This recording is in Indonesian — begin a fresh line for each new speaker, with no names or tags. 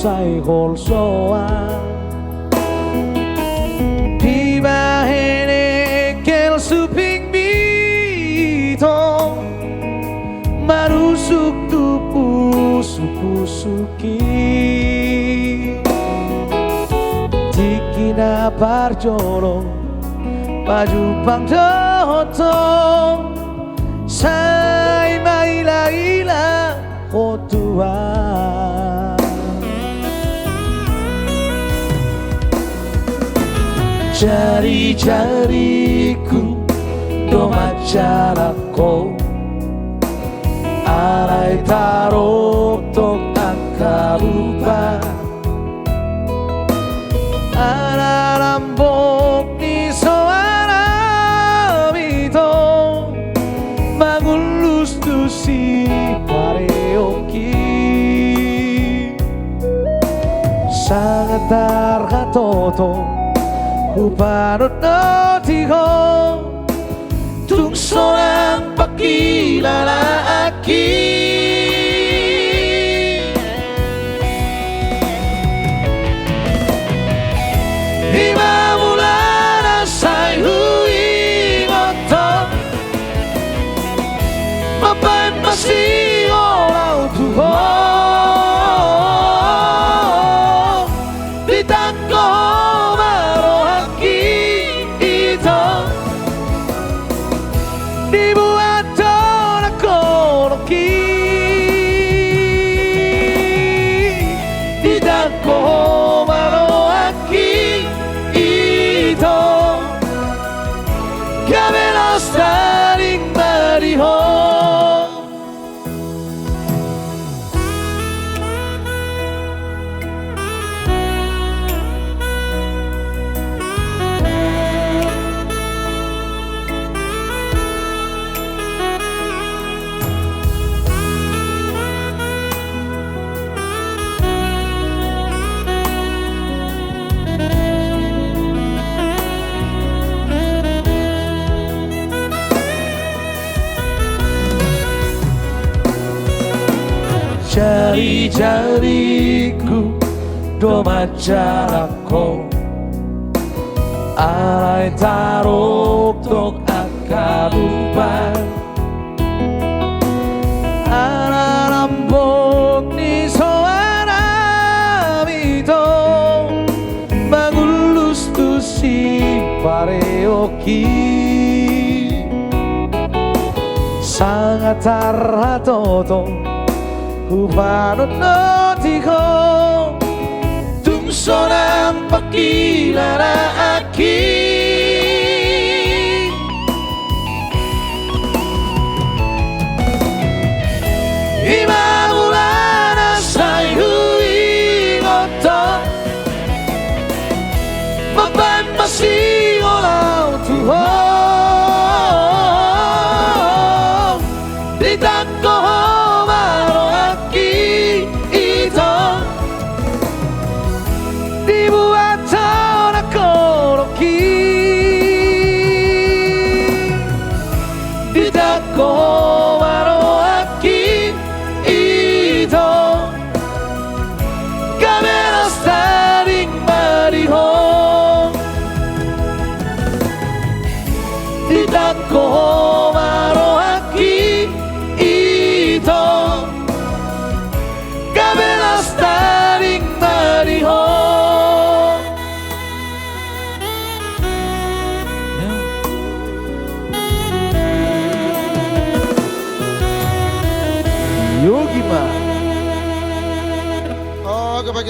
sai hol soa di bahene kel suping bito marusuk tu pusuki dikina parjolo baju pang doto sai maila ila hotua jari-jariku doma carako arai tarok tok akarupa ararambok ni soara mito magulus tu si pareoki sangat tarkatoto upanot no tiho tungso ng pakilalaki imamula na sa'y huingoto mapay masiyo lao tuho ditang ko jari-jariku doma carako arai tarok tok akarupa ararambok ni soara mito magulus tu si pareoki sangat tarhatoto upanot no tiho tungso ng pakilalaki imamula na sa'y huingoto mapay masiyo lao tuho ditang ko go